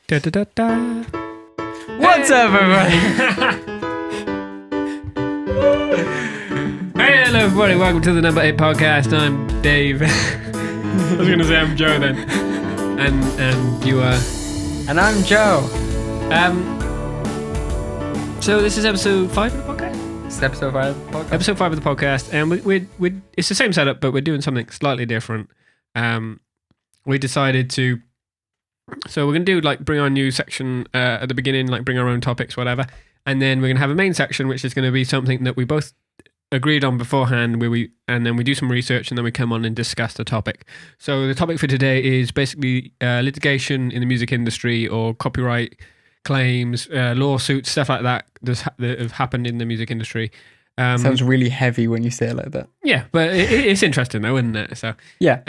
Da, da, da, da. What's up, everybody? Hey, hello, everybody. Welcome to the Number 8 podcast. I'm Dave. I was going to say I'm Joe then. And you are. And I'm Joe. So this is episode 5 of the podcast? It's episode 5 of the podcast. Episode 5 of the podcast. And we it's the same setup, but we're doing something slightly different. We decided to. So we're going to do bring our new section at the beginning, bring our own topics, whatever. And then we're going to have a main section, which is going to be something that we both agreed on beforehand, and then we do some research and then we come on and discuss the topic. So the topic for today is basically litigation in the music industry or copyright claims, lawsuits, stuff like that that have happened in the music industry. Sounds really heavy when you say it like that. Yeah, but it's interesting though, isn't it? So yeah.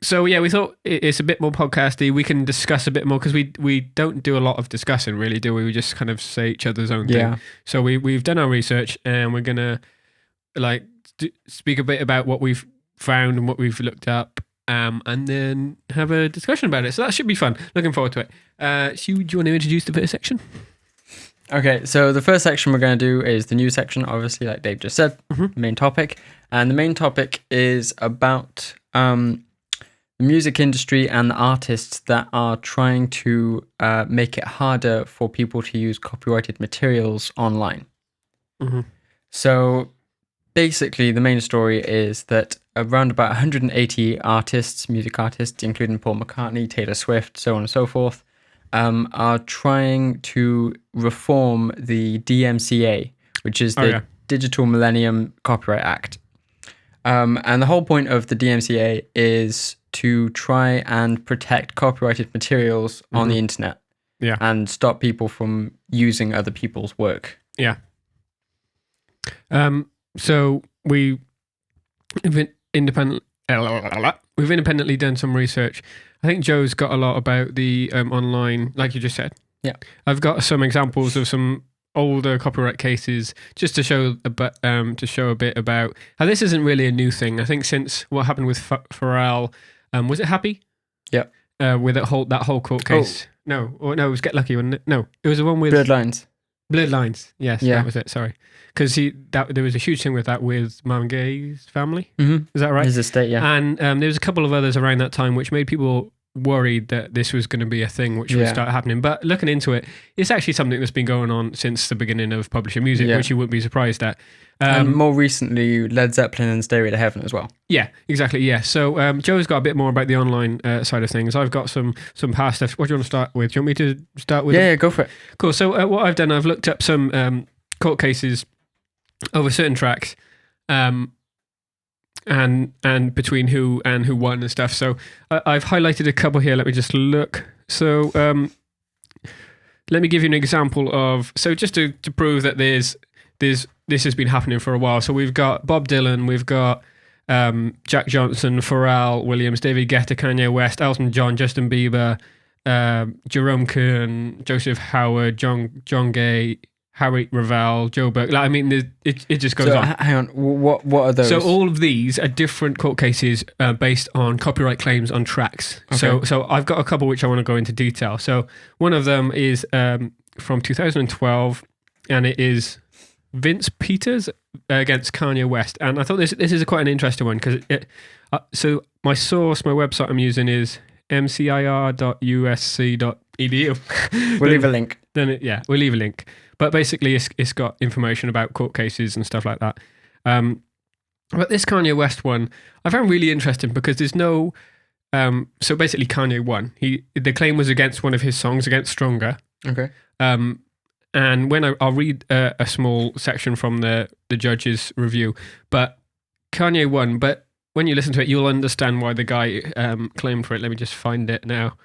So yeah, we thought it's a bit more podcasty. We can discuss a bit more because we don't do a lot of discussing, really, do we? We just kind of say each other's own thing. So we've done our research and we're gonna speak a bit about what we've found and what we've looked up, and then have a discussion about it. So that should be fun. Looking forward to it. So do you want to introduce the first section? Okay, so the first section we're going to do is the news section, obviously, like Dave just said, main topic. And the main topic is about the music industry and the artists that are trying to make it harder for people to use copyrighted materials online. So basically, the main story is that around about 180 artists, music artists, including Paul McCartney, Taylor Swift, so on and so forth, are trying to reform the DMCA, which is the Digital Millennium Copyright Act. And the whole point of the DMCA is to try and protect copyrighted materials on the internet and stop people from using other people's work. Yeah. So we've independently done some research. I think Joe's got a lot about the online, like you just said. Yeah. I've got some examples of some older copyright cases just to show a bit about how this isn't really a new thing. I think since what happened with Pharrell, was it Happy? Yeah. With that whole court case. No, it was Get Lucky, wasn't it? No, it was the one with Blurred Lines. Yes, that was it. Sorry, because there was a huge thing with that with Marvin Gaye's family. Is that right? His estate, yeah. And there was a couple of others around that time which made people worried that this was going to be a thing which would start happening. But looking into it, it's actually something that's been going on since the beginning of publishing music, which you wouldn't be surprised at. And more recently, Led Zeppelin and Stairway to Heaven as well. Yeah, exactly. Yeah. So Joe's got a bit more about the online side of things. I've got some past stuff. What do you want to start with? Do you want me to start with? Yeah, go for it. Cool. So what I've done, I've looked up some court cases over certain tracks, and between who won and stuff. So I've highlighted a couple here. Let me just look. So let me give you an example of. So just to prove that this has been happening for a while. So we've got Bob Dylan, we've got Jack Johnson, Pharrell Williams, David Guetta, Kanye West, Elton John, Justin Bieber, Jerome Kern, Joseph Howard, John Gay, Harry Ravel, Joe Burke. It just goes on. Hang on, what are those? So all of these are different court cases based on copyright claims on tracks. Okay. So I've got a couple which I want to go into detail. So one of them is from 2012, and it is Vince Peters against Kanye West. And I thought this is quite an interesting one because so my website I'm using is mcir.usc.edu. We'll leave a link. We'll leave a link. But basically, it's got information about court cases and stuff like that. But this Kanye West one, I found really interesting because there's no. So basically, Kanye won. The claim was against one of his songs, against Stronger. Okay. And when I'll read a small section from the judge's review, but Kanye won. But when you listen to it, you'll understand why the guy claimed for it. Let me just find it now.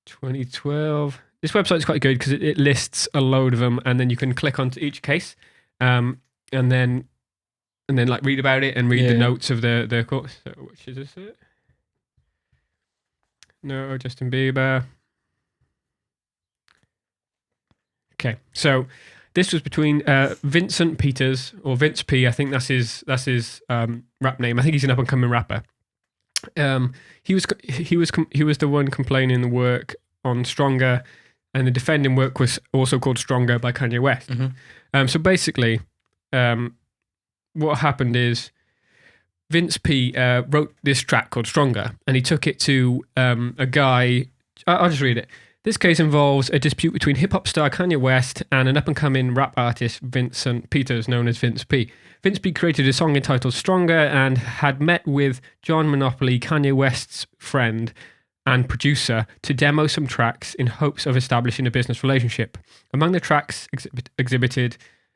2012. This website's quite good because it lists a load of them, and then you can click onto each case, and then read about it and read the notes of the court. So which is this? No, Justin Bieber. Okay, so this was between Vincent Peters, or Vince P. I think that's his rap name. I think he's an up and coming rapper. He was the one complaining the work on Stronger, and the defending work was also called Stronger by Kanye West. So basically, what happened is Vince P wrote this track called Stronger, and he took it to a guy. I'll just read it. This case involves a dispute between hip-hop star Kanye West and an up-and-coming rap artist, Vincent Peters, known as Vince P. Vince P created a song entitled Stronger and had met with John Monopoly, Kanye West's friend and producer, to demo some tracks in hopes of establishing a business relationship. Among the tracks exhibited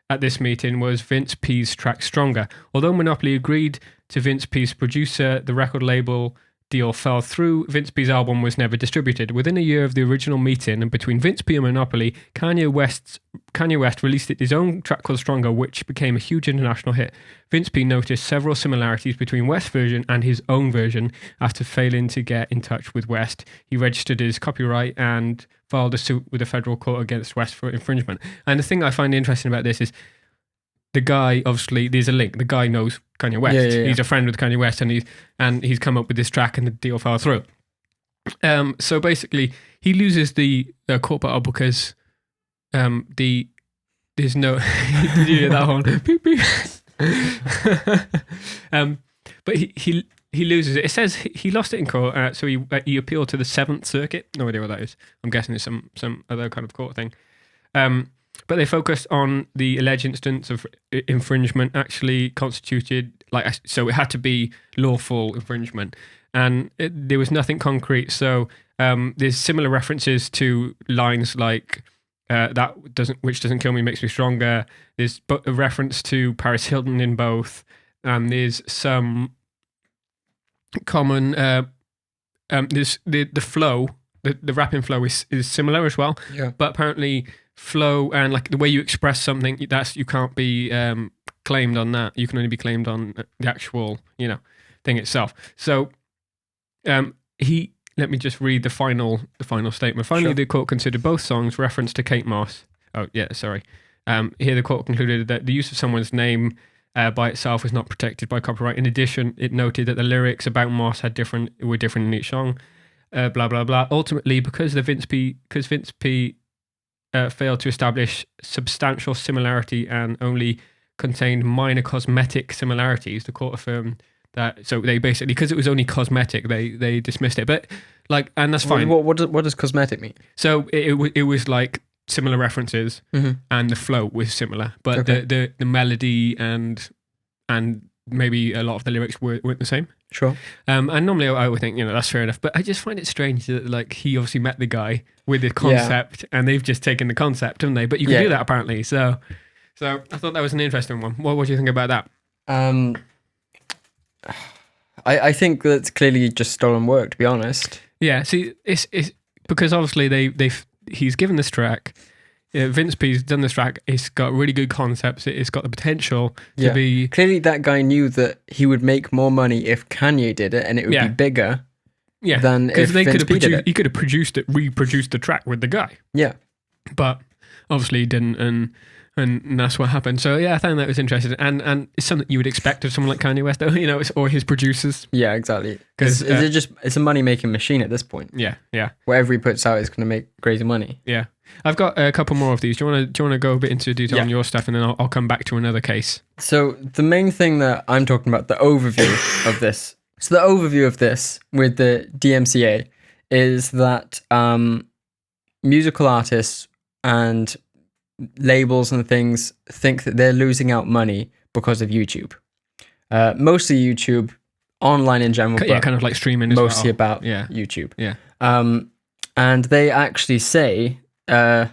at this meeting was Vince P's track Stronger. Although Monopoly agreed to Vince P's producer, the record label deal fell through. Vince P's album was never distributed. Within a year of the original meeting and between Vince P and Monopoly, Kanye West released his own track called Stronger, which became a huge international hit. Vince P noticed several similarities between West's version and his own version. After failing to get in touch with West, he registered his copyright and filed a suit with a federal court against West for infringement. And the thing I find interesting about this is the guy, obviously, there's a link. The guy knows Kanye West. Yeah. He's a friend with Kanye West, and he's come up with this track, and the deal fell through. So basically, he loses the court battle because there's no. Did you hear that horn? Beep, beep. But he loses it. It says he lost it in court, so he appealed to the Seventh Circuit. No idea what that is. I'm guessing it's some other kind of court thing. But they focused on the alleged instance of infringement actually constituted, so it had to be lawful infringement. And there was nothing concrete. So there's similar references to lines like, which doesn't kill me, makes me stronger. There's a reference to Paris Hilton in both. And there's some common, there's the flow, the rapping flow is similar as well. Yeah. But apparently flow and like the way you express something, you can't be claimed on that. You can only be claimed on the actual, thing itself. So let me just read the final statement. Finally, Sure. The court considered both songs reference to Kate Moss. Oh yeah, sorry. Here the court concluded that the use of someone's name by itself is not protected by copyright. In addition, it noted that the lyrics about Moss were different in each song. Blah blah blah. Ultimately, because Vince P failed to establish substantial similarity and only contained minor cosmetic similarities, the court affirmed that. So they basically, because it was only cosmetic, they dismissed it. But and that's fine. What does cosmetic mean? So it was like similar references, and the flow was similar, but Okay. the melody and maybe a lot of the lyrics weren't the same. Sure. And normally I would think, that's fair enough. But I just find it strange that he obviously met the guy with the concept and they've just taken the concept, haven't they? But you can do that apparently. So I thought that was an interesting one. What do you think about that? I think that's clearly just stolen work, to be honest. Yeah, see, it's because obviously he's given this track. Vince P's done this track. It's got really good concepts. It's got the potential to be. Clearly, that guy knew that he would make more money if Kanye did it, and it would be bigger. Yeah, than if Vince P did it. He could have reproduced the track with the guy. Yeah, but obviously he didn't, and that's what happened. So yeah, I found that was interesting, and it's something you would expect of someone like Kanye West, or his producers. Yeah, exactly. Because it's a money making machine at this point. Yeah. Whatever he puts out is going to make crazy money. Yeah, I've got a couple more of these. Do you want to go a bit into detail on your stuff, and then I'll come back to another case. So the main thing that I'm talking about, the overview of this. So the overview of this with the DMCA is that musical artists and labels and things think that they're losing out money because of YouTube. Mostly YouTube, online in general. Yeah, kind of like streaming. Mostly well. about YouTube. Yeah. And they actually say that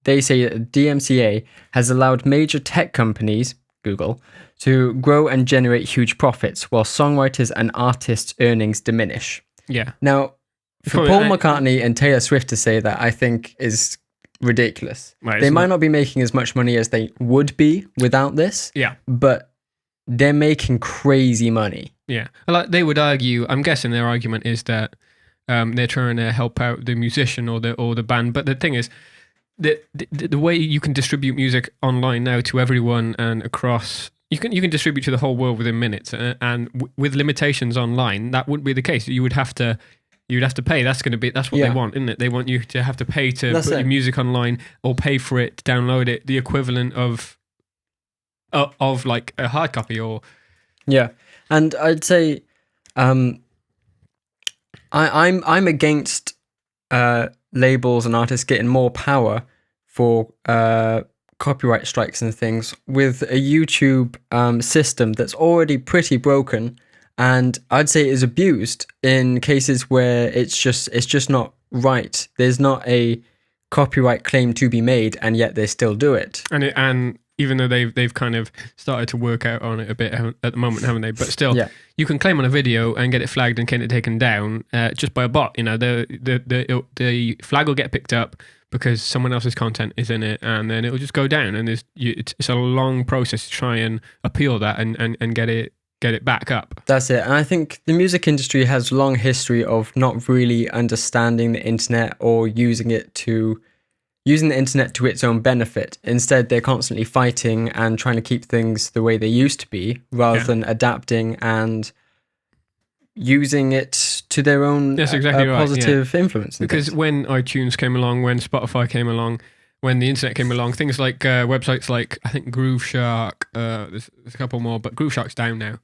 DMCA has allowed major tech companies, Google, to grow and generate huge profits while songwriters and artists' earnings diminish. Yeah. Now, for Paul McCartney and Taylor Swift to say that, I think is ridiculous. Right, they might not be making as much money as they would be without this. Yeah. But they're making crazy money. Yeah. Like they would argue, I'm guessing their argument is that they're trying to help out the musician or the band. But the thing is, the way you can distribute music online now to everyone and across, you can distribute to the whole world within minutes. And with limitations online, that wouldn't be the case. You would have to you'd have to pay. That's what they want, isn't it? They want you to have to pay to put your music online or pay for it, to download it, the equivalent of like a hard copy or. Yeah, and I'd say, I'm against labels and artists getting more power for copyright strikes and things with a YouTube system that's already pretty broken, and I'd say is abused in cases where it's just not right. There's not a copyright claim to be made, and yet they still do it. And even though they've kind of started to work out on it a bit at the moment, haven't they? But still, you can claim on a video and get it flagged and get it taken down just by a bot. You know, the flag will get picked up because someone else's content is in it, and then it will just go down. And it's a long process to try and appeal that and get it back up. That's it. And I think the music industry has a long history of not really understanding the internet or using the internet to its own benefit. Instead, they're constantly fighting and trying to keep things the way they used to be, rather than adapting and using it to their own positive influence. Because when iTunes came along, when Spotify came along, when the internet came along, things like websites like, I think Grooveshark, there's a couple more, but Grooveshark's down now.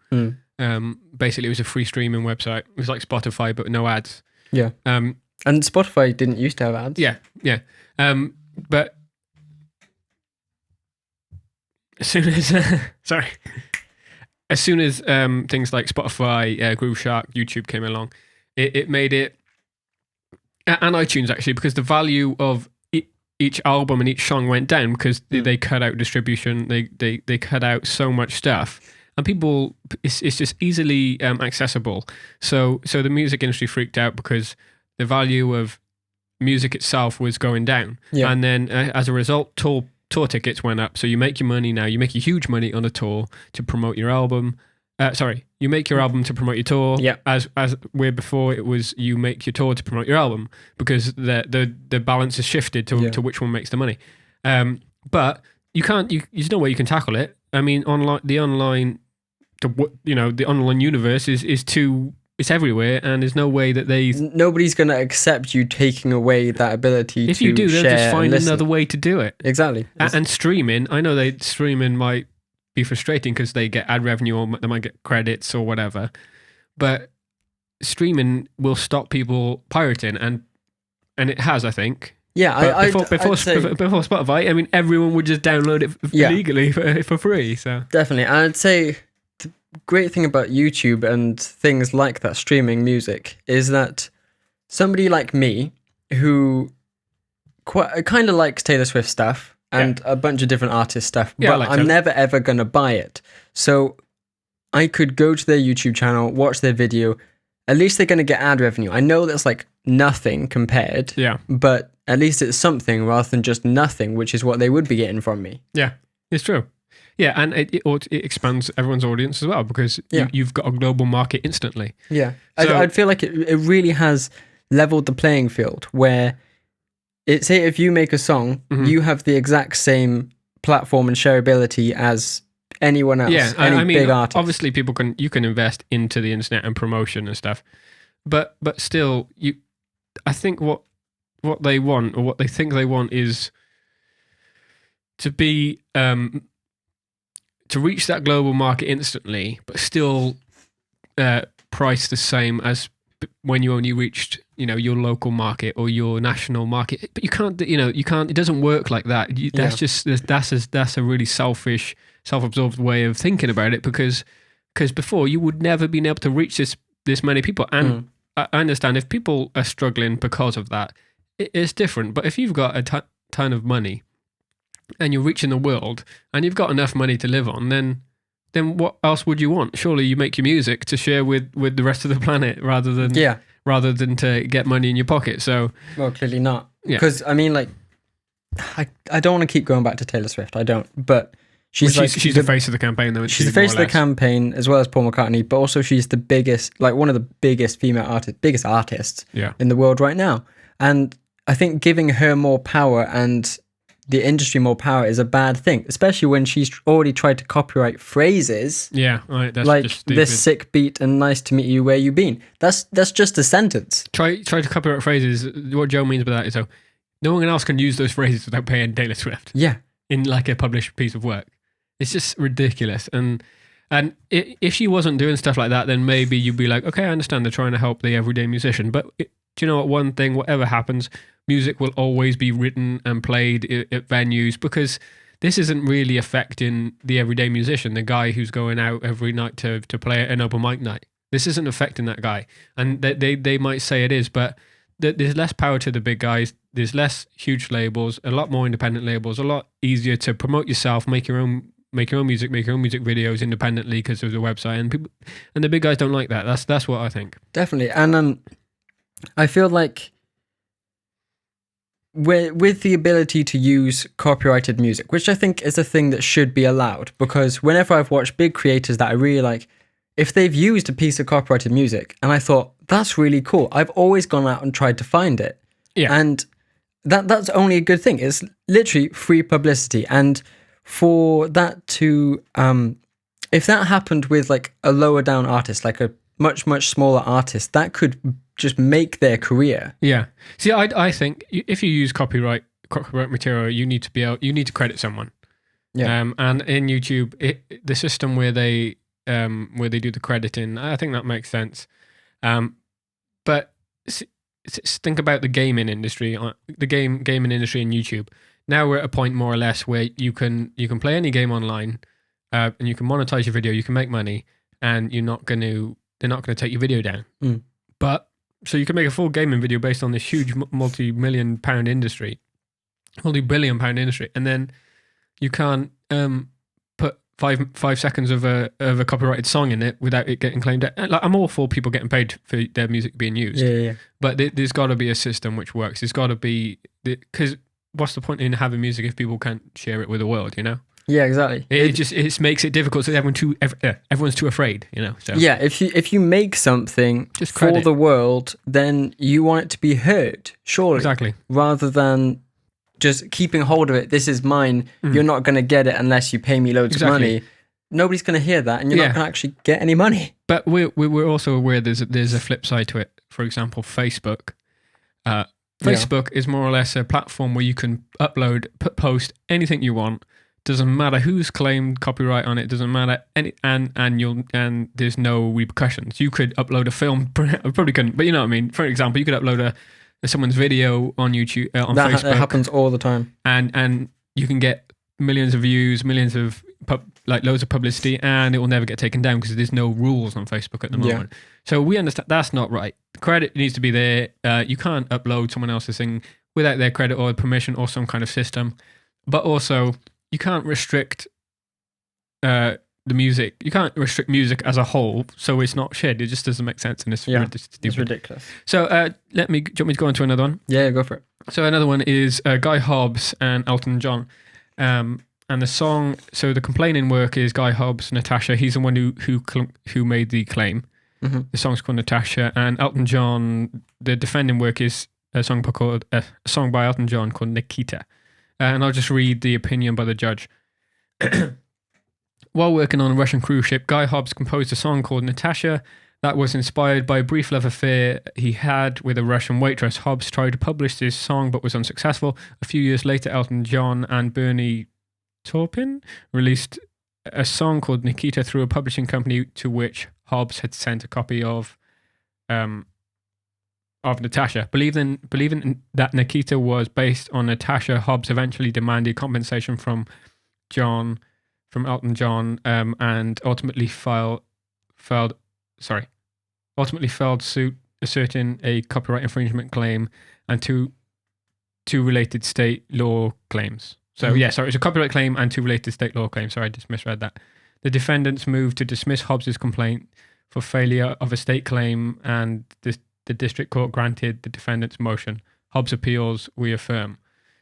Basically, it was a free streaming website. It was like Spotify, but with no ads. Yeah. And Spotify didn't used to have ads. Yeah. But as soon as as soon as things like Spotify, Grooveshark, YouTube came along, it made it, and iTunes actually, because the value of each album and each song went down because they cut out distribution, they cut out so much stuff, and people, it's just easily accessible. So the music industry freaked out because the value of music itself was going down, and then as a result, tour tickets went up. So you make your money now. You make your huge money on a tour to promote your album. You make your album to promote your tour. Yeah. As where before it was you make your tour to promote your album, because the balance has shifted to which one makes the money. But you can't. There's no way you can tackle it. I mean, the online universe is too. It's everywhere, and there's no way that nobody's going to accept you taking away that ability. If you do, they'll just find another way to do it. Exactly. And streaming, I know streaming might be frustrating because they get ad revenue or they might get credits or whatever, but streaming will stop people pirating, and it has, I think. Yeah, before Spotify, I mean, everyone would just download it legally for free. So definitely, and I'd say the great thing about YouTube and things like that, streaming music, is that somebody like me who kind of likes Taylor Swift stuff and a bunch of different artist stuff, but I'm never ever gonna buy it. So I could go to their YouTube channel, watch their video. At least they're gonna get ad revenue. I know that's like nothing compared. Yeah. But at least it's something rather than just nothing, which is what they would be getting from me. Yeah, it's true. Yeah, and it expands everyone's audience as well, because you've got a global market instantly. Yeah. So, I'd feel like it really has leveled the playing field, where say if you make a song, you have the exact same platform and shareability as anyone else, big artist. Obviously you can invest into the internet and promotion and stuff, but still, I think what they want, or what they think they want, is to be to reach that global market instantly, but still price the same as when you only reached your local market or your national market. But you can't. It doesn't work like that. That's a really selfish, self-absorbed way of thinking about it, because before you would never been able to reach this many people. And I understand if people are struggling because of that, it's different. But if you've got a ton of money and you're reaching the world and you've got enough money to live on, then what else would you want? Surely you make your music to share with the rest of the planet rather than to get money in your pocket. So, well, clearly not. Because I mean, like, I don't want to keep going back to Taylor Swift. I don't, but she's the face of the campaign, though. She's the face of the campaign, as well as Paul McCartney, but also she's the biggest, like one of the biggest female artists in the world right now. And I think giving her more power and the industry more power is a bad thing, especially when she's already tried to copyright phrases Yeah, right. That's like just stupid. this sick beat and nice to meet you, where you been. That's just a sentence. Try to copyright phrases. What Joe means by that is so no one else can use those phrases without paying Taylor Swift Yeah. in like a published piece of work. It's just ridiculous. And if she wasn't doing stuff like that, then maybe you'd be like, okay, I understand they're trying to help the everyday musician. But do you know what? One thing, whatever happens, music will always be written and played at venues, because this isn't really affecting the everyday musician, the guy who's going out every night to play an open mic night. This isn't affecting that guy. And they might say it is, but there's less power to the big guys. There's less huge labels, a lot more independent labels, a lot easier to promote yourself, make your own music, make your own music videos independently because of the website. And people, and the big guys don't like that. That's what I think. Definitely. And I feel like with the ability to use copyrighted music, which I think is a thing that should be allowed, because whenever I've watched big creators that I really like, if they've used a piece of copyrighted music and I thought, that's really cool, I've always gone out and tried to find it. Yeah. And that's only a good thing. It's literally free publicity. And for that to, if that happened with like a lower down artist, like a much, much smaller artist, that could just make their career. Yeah. See, I think if you use copyright material, you need to credit someone. Yeah. And in YouTube, the system where they do the crediting, I think that makes sense. But think about the gaming industry, gaming industry in YouTube. Now we're at a point more or less where you can play any game online, and you can monetize your video, you can make money, and they're not going to take your video down. But so you can make a full gaming video based on this huge multi-billion pound industry, and then you can't put 5 seconds of a copyrighted song in it without it getting claimed. Like, I'm all for people getting paid for their music being used. Yeah. But there's got to be a system which works. There's got to be, because what's the point in having music if people can't share it with the world? You know. Yeah, exactly. It makes it difficult. So everyone's too afraid. You know. So. Yeah, if you make something Just for credit. the world, then you want it to be heard, surely. Exactly. Rather than just keeping hold of it. This is mine. You're not going to get it unless you pay me loads of money. Nobody's going to hear that, and you're not going to actually get any money. But we're also aware there's a flip side to it. For example, Facebook. Facebook is more or less a platform where you can post anything you want. Doesn't matter who's claimed copyright on it. Doesn't matter and there's no repercussions. You could upload a film. I probably couldn't, but you know what I mean. For example, you could upload someone's video on YouTube on Facebook. That happens all the time. And you can get millions of views, millions of loads of publicity, and it will never get taken down because there's no rules on Facebook at the moment. So we understand that's not right. Credit needs to be there. You can't upload someone else's thing without their credit or permission or some kind of system. But also, you can't restrict the music. You can't restrict music as a whole, so it's not shared. It just doesn't make sense, and it's It's ridiculous. So do you want me to go on to another one? Yeah, go for it. So another one is Guy Hobbs and Elton John. And the song, so the complaining work is Guy Hobbs, Natasha. He's the one who made the claim. Mm-hmm. The song's called Natasha, and Elton John. The defending work is a song by Elton John called Nikita. And I'll just read the opinion by the judge. While working on a Russian cruise ship, Guy Hobbs composed a song called Natasha that was inspired by a brief love affair he had with a Russian waitress. Hobbs tried to publish this song but was unsuccessful. A few years later, Elton John and Bernie Taupin released a song called Nikita through a publishing company to which Hobbs had sent a copy of Natasha. Believing that Nikita was based on Natasha, Hobbs eventually demanded compensation from Elton John, and ultimately filed suit asserting a copyright infringement claim and two related state law claims. So it's a copyright claim and two related state law claims. Sorry, I just misread that. The defendants moved to dismiss Hobbs's complaint for failure of a state claim, and the district court granted the defendant's motion. Hobbs appeals, we affirm.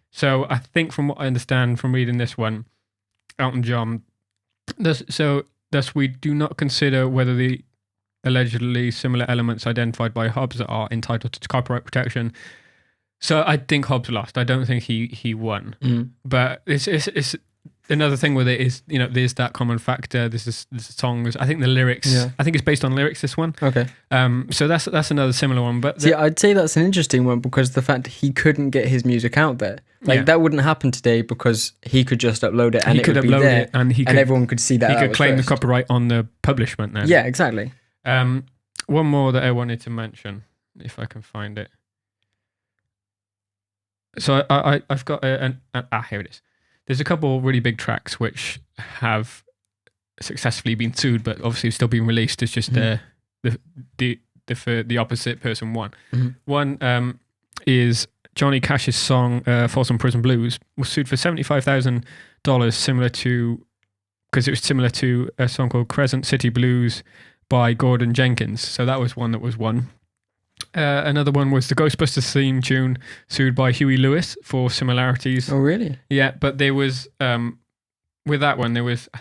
So I think from what I understand from reading this one, Elton John, thus we do not consider whether the allegedly similar elements identified by Hobbs are entitled to copyright protection. So I think Hobbs lost. I don't think he won. Mm. But it's another thing with it is, there's that common factor. This is songs. I think the lyrics. Yeah. I think it's based on lyrics. This one. Okay. So that's another similar one. But See, I'd say that's an interesting one because the fact he couldn't get his music out there, like Yeah. that wouldn't happen today because he could just upload it and he it could would be upload there, it and he and could everyone could see that. he that could was claim the first. copyright on the publishment. Then. Yeah, exactly. One more that I wanted to mention, if I can find it. So I've got here it is. There's a couple really big tracks which have successfully been sued, but obviously still being released. It's just the opposite person won. Mhm. One is Johnny Cash's song "Folsom Prison Blues" was sued for $75,000, because it was similar to a song called "Crescent City Blues" by Gordon Jenkins. So that was one that was won. Another one was the Ghostbusters theme tune, sued by Huey Lewis for similarities. Oh, really? Yeah, but there was with that one there was I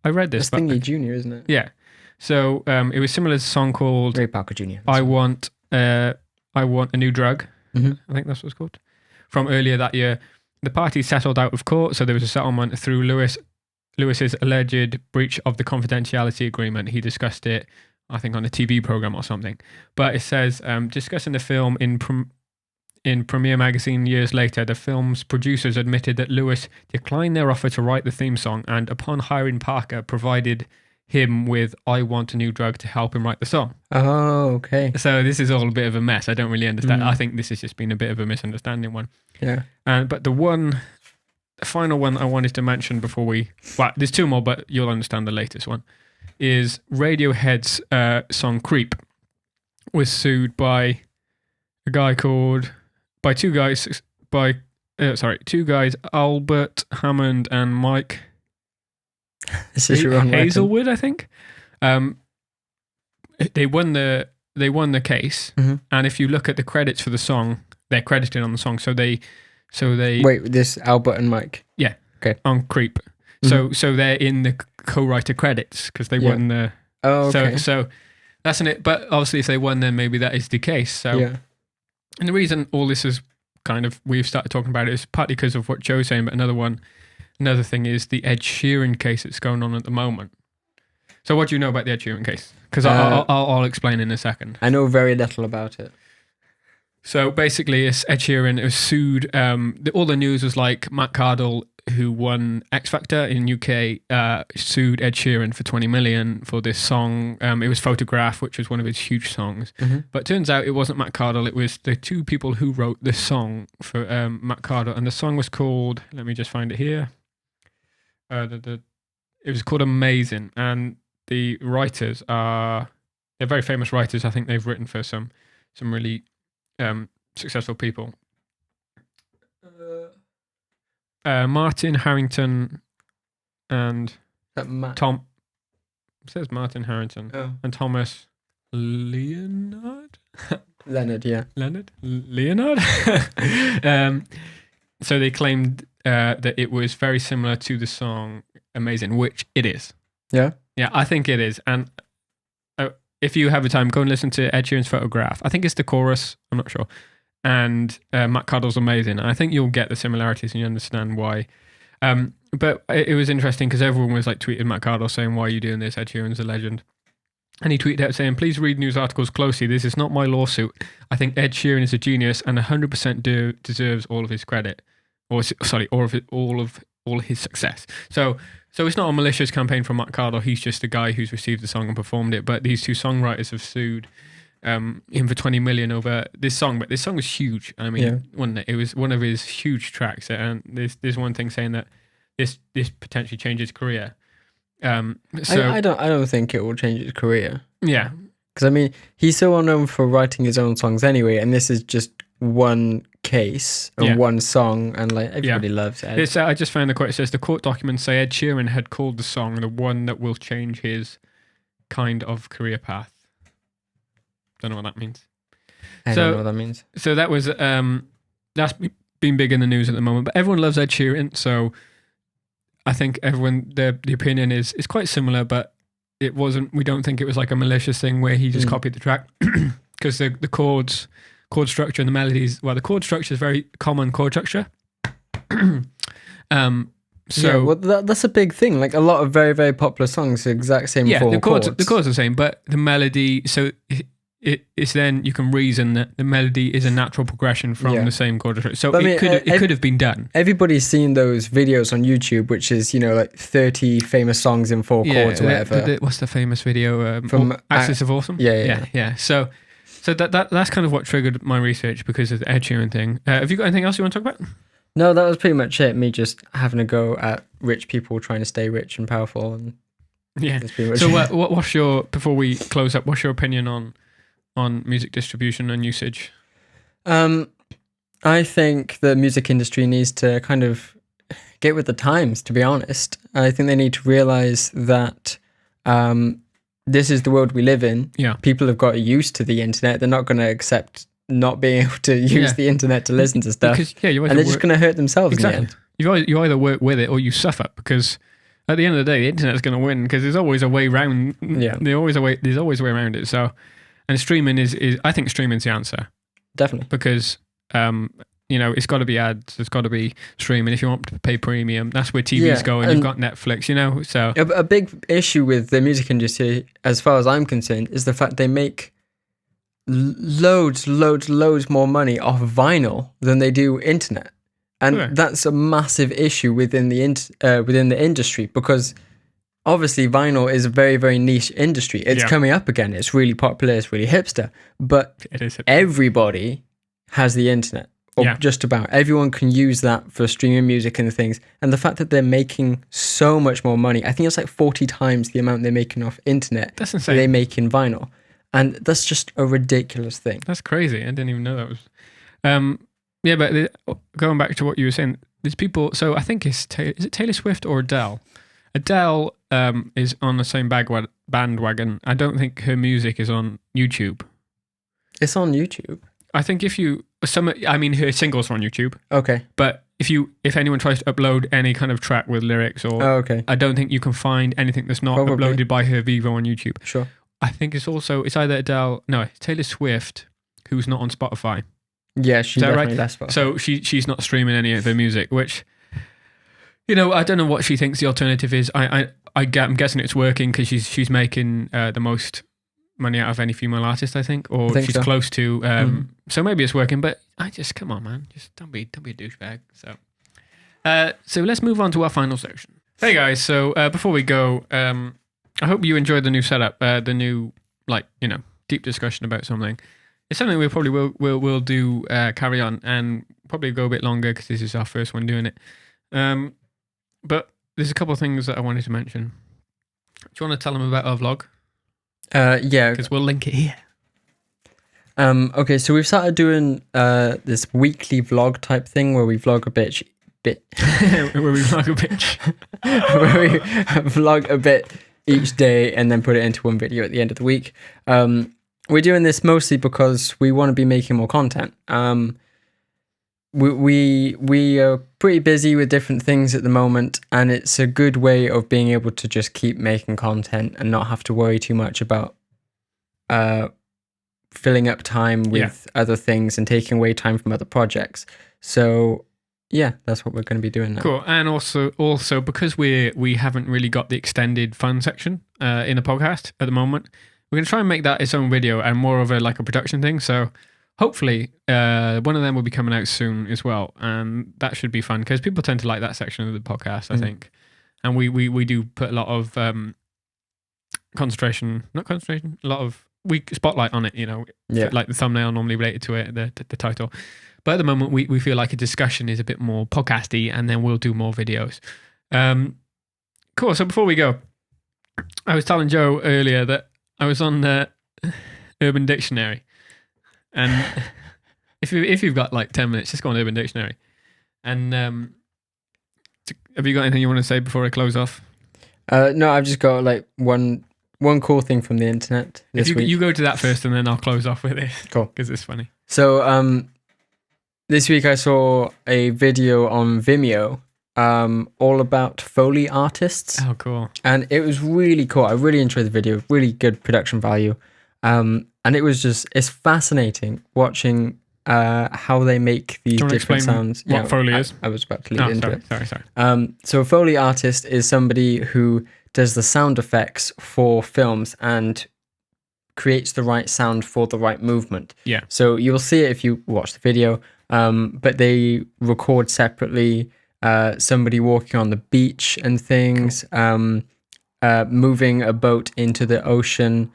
read this. That's but, Thingy Junior, isn't it? yeah. So it was similar to a song called Ray Parker Jr. I Want a New Drug. Mhm. I think that's what it's called. From earlier that year. The party settled out of court, so there was a settlement through Lewis's alleged breach of the confidentiality agreement. He discussed it, I think, on a TV program or something. But it says, discussing the film in Premiere Magazine years later, the film's producers admitted that Lewis declined their offer to write the theme song, and upon hiring Parker, provided him with I Want a New Drug to help him write the song. Oh, okay. So this is all a bit of a mess. I don't really understand. I think this has just been a bit of a misunderstanding one. Yeah. But the final one I wanted to mention before there's two more, but you'll understand the latest one, is Radiohead's song Creep was sued by two guys, Albert Hammond and Mike This is your own writing. Hazelwood, I think. They won the case, Mhm. and if you look at the credits for the song, they're credited on the song. So they Wait, this Albert and Mike. on Creep. So they're in the co-writer credits because they Yeah. won the. Oh, okay. So that's it. But obviously, if they won, then maybe that is the case. So yeah. and the reason all this is we've started talking about it is partly because of what Joe's saying, but another thing is the Ed Sheeran case that's going on at the moment. So what do you know about the Ed Sheeran case? Because I'll explain in a second. I know very little about it. So basically, it's Ed Sheeran was sued. All the news was like Matt Cardle, who won X Factor in UK, sued Ed Sheeran for 20 million for this song. It was Photograph, which was one of his huge songs. Mhm. But it turns out it wasn't Matt Cardle. It was the two people who wrote this song for Matt Cardle. And the song was called, let me just find it here. It was called Amazing. And the writers they're very famous writers. I think they've written for some really successful people. Martin Harrington and Tom. It says Martin Harrington and Thomas Leonard. Leonard, yeah. Leonard. So they claimed that it was very similar to the song "Amazing," which it is. Yeah. Yeah, I think it is. And if you have a time, go and listen to Ed Sheeran's Photograph. I think it's the chorus. I'm not sure. And Matt Cardle's Amazing. I think you'll get the similarities and you understand why. But it was interesting because everyone was like tweeting Matt Cardle saying, "Why are you doing this? Ed Sheeran's a legend." And he tweeted out saying, "Please read news articles closely. This is not my lawsuit. I think Ed Sheeran is a genius and 100% deserves all of his credit, or sorry, all of his success." So it's not a malicious campaign from Matt Cardle. He's just a guy who's received the song and performed it. But these two songwriters have sued him for 20 million over this song. But this song was huge. I mean, wasn't it? It was one of his huge tracks. And there's one thing saying that this potentially changes his career. So I don't think it will change his career. Yeah. Because I mean, he's so well known for writing his own songs anyway, and this is just one case and one song, and like everybody loves Ed. I just found the quote. It says the court documents say Ed Sheeran had called the song the one that will change his kind of career path. Don't know what that means. I don't know what that means. So that was that's been big in the news at the moment, but everyone loves Ed Sheeran, so I think everyone the opinion is quite similar, but it wasn't. We don't think it was like a malicious thing where he just copied the track because the chords chord structure and the melodies. Well, the chord structure is very common chord structure. So yeah, well, that's a big thing. Like a lot of very, very popular songs, the exact same yeah, four the chords are chords. the same, but the melody. So it's then you can reason that the melody is a natural progression from Yeah. the same chord structure. So But I mean, it could have been done. Everybody's seen those videos on YouTube, which is, like 30 famous songs in four chords or whatever. What's the famous video From Axis of Awesome? Yeah. So that's kind of what triggered my research because of the Ed Sheeran thing. Have you got anything else you want to talk about? No, that was pretty much it. Me just having a go at rich people trying to stay rich and powerful. And Yeah. that's pretty much So it. what's your, before we close up, what's your opinion on music distribution and usage? I think the music industry needs to kind of get with the times, to be honest. I think they need to realize that this is the world we live in. Yeah. People have got used to the internet. They're not going to accept not being able to use Yeah. the internet to listen to stuff. Because you And they're just going to hurt themselves in the exactly. end. You either work with it or you suffer, because at the end of the day, the internet's going to win because there's always a way around. Yeah. There's always a way around it. So, and streaming is I think streaming's the answer, Definitely. because it's got to be ads, it's got to be streaming. If you want to pay premium, that's where TV's Yeah, going. and- You've got Netflix, so A big issue with the music industry, as far as I'm concerned, is the fact they make loads more money off vinyl than they do internet, and Okay. that's a massive issue within the industry, because obviously vinyl is a very, very niche industry. It's Yeah. coming up again. It's really popular. It's really hipster, but it is. everybody has the internet, or Yeah. just about everyone can use that for streaming music and things. And the fact that they're making so much more money, I think it's like 40 times the amount they're making off internet That's that insane. they make in vinyl. And that's just a ridiculous thing. That's crazy. I didn't even know that was. Yeah, but going back to what you were saying, there's people. So I think is it Taylor Swift or Adele? Adele is on the same bandwagon. I don't think her music is on YouTube. It's on YouTube. I think her singles are on YouTube. Okay. But if anyone tries to upload any kind of track with lyrics, or Oh, okay. I don't think you can find anything that's not Probably. uploaded by her Vivo on YouTube. Sure. I think it's either Adele, no, it's Taylor Swift, who's not on Spotify. Yeah, she Is that definitely right? left Spotify. So she's not streaming any of her music, which, I don't know what she thinks the alternative is. I'm guessing it's working because she's making the most money out of any female artist, I think, or I think she's so. close to. So maybe it's working, but come on, man, just don't be a douchebag. So let's move on to our final section. Hey guys, so before we go, I hope you enjoyed the new setup, the new deep discussion about something. It's something we probably will do carry on and probably go a bit longer because this is our first one doing it. But there's a couple of things that I wanted to mention. Do you want to tell them about our vlog? Yeah. Because we'll link it here. Okay, so we've started doing this weekly vlog type thing where we vlog a bit Where we vlog a bitch. where we vlog a bit each day and then put it into one video at the end of the week. We're doing this mostly because we want to be making more content. We are pretty busy with different things at the moment, and it's a good way of being able to just keep making content and not have to worry too much about filling up time with other things and taking away time from other projects. So yeah, that's what we're going to be doing now. Cool. And also because we haven't really got the extended fun section in the podcast at the moment, we're going to try and make that its own video and more of a production thing. So hopefully one of them will be coming out soon as well, and that should be fun because people tend to like that section of the podcast, I think. And we do put a lot of we spotlight on it, like the thumbnail normally related to it, the title. But at the moment, we feel like a discussion is a bit more podcasty, and then we'll do more videos. Cool. So before we go, I was telling Joe earlier that I was on the Urban Dictionary, and if you've got 10 minutes, just go on Urban Dictionary. And have you got anything you want to say before I close off? No, I've just got one cool thing from the internet this If week. you go to that first, and then I'll close off with it. Cool. Because it's funny. So this week I saw a video on Vimeo all about Foley artists. Oh, cool. And it was really cool. I really enjoyed the video. Really good production value. And and it's fascinating watching how they make these Do you wanna different explain sounds. what Foley is? I was about to lead into it. Sorry. So a Foley artist is somebody who does the sound effects for films and creates the right sound for the right movement. Yeah. So you'll see it if you watch the video, but they record separately somebody walking on the beach and things, moving a boat into the ocean,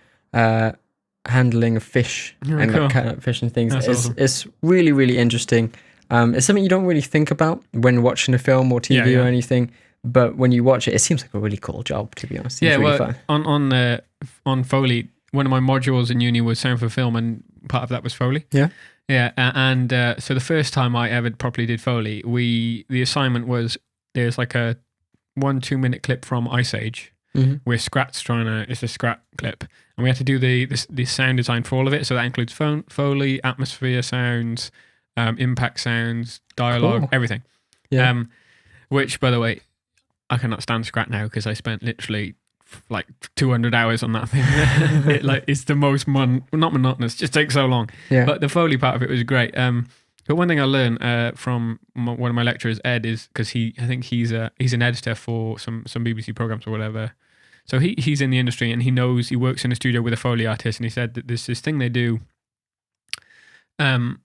handling a fish and cool. kind of fish and things. That's awesome. It's really, really interesting. It's something you don't really think about when watching a film or TV or anything, but when you watch it, it seems like a really cool job, to be honest. It's really fun. On Foley, one of my modules in uni was sound for film, and part of that was Foley. Yeah. Yeah, and so the first time I ever properly did Foley, the assignment was there's like a 1-2 minute clip from Ice Age where Scrat's it's a Scrat clip, and we had to do the sound design for all of it. So that includes Foley, atmosphere sounds, impact sounds, dialogue, everything. Yeah. Which, by the way, I cannot stand Scrat now because I spent literally like 200 hours on that thing. It's the most not monotonous, just takes so long. Yeah. But the Foley part of it was great. But one thing I learned from one of my lecturers, Ed, is because I think he's an editor for some BBC programs or whatever. So he's in the industry and he works in a studio with a Foley artist, and he said that there's this thing they do. Audio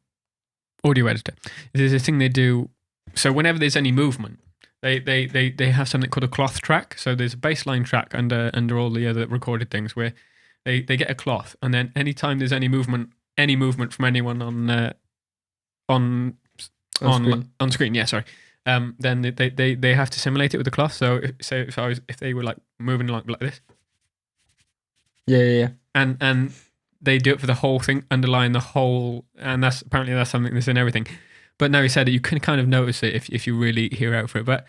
editor. There's this thing they do. So whenever there's any movement, they have something called a cloth track. So there's a baseline track under all the other recorded things where they get a cloth, and then anytime there's any movement from anyone on screen, then they have to simulate it with the cloth. So if they were like moving like this, and they do it for the whole thing, underline the whole, and that's something that's in everything. But now he said that you can kind of notice it if you really hear out for it. But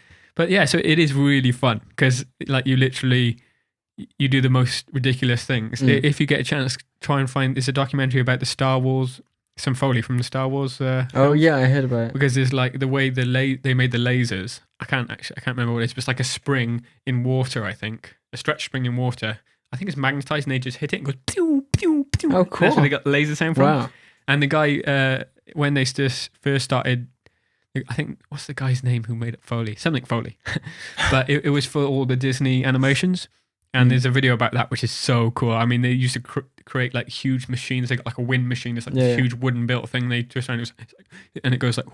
yeah, so it is really fun because like you do the most ridiculous things. If you get a chance, try and find. There's a documentary about the Star Wars, some Foley from the Star Wars. Films, I heard about it. Because there's like the way they made the lasers. I can't remember what it is. But it's like a spring in water. I think a stretch spring in water. I think it's magnetized, and they just hit it and goes pew pew pew. Oh, cool! That's where they got the laser sound from. Wow. And the guy, when they first started, I think, what's the guy's name who made up Foley? Something Foley. But it was for all the Disney animations. And there's a video about that, which is so cool. I mean, they used to create like huge machines. They got like a wind machine. It's like this huge wooden built thing. They twist around, and it goes like,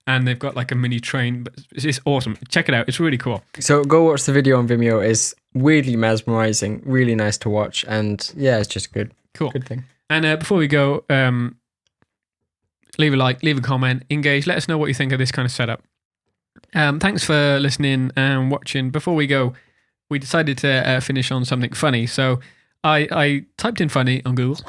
and they've got like a mini train. But it's awesome. Check it out. It's really cool. So go watch the video on Vimeo. It's weirdly mesmerizing, really nice to watch. And yeah, it's just good. Cool. Good thing. And before we go, leave a like, leave a comment, engage. Let us know what you think of this kind of setup. Thanks for listening and watching. Before we go, we decided to finish on something funny. So I typed in funny on Google.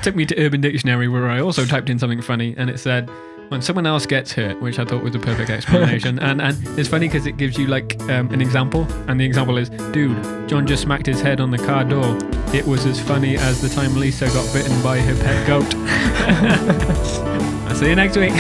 Took me to Urban Dictionary, where I also typed in something funny, and it said, when someone else gets hurt, which I thought was a perfect explanation. and it's funny because it gives you like an example, and the example is, dude, John just smacked his head on the car door. It was as funny as the time Lisa got bitten by her pet goat. I'll see you next week.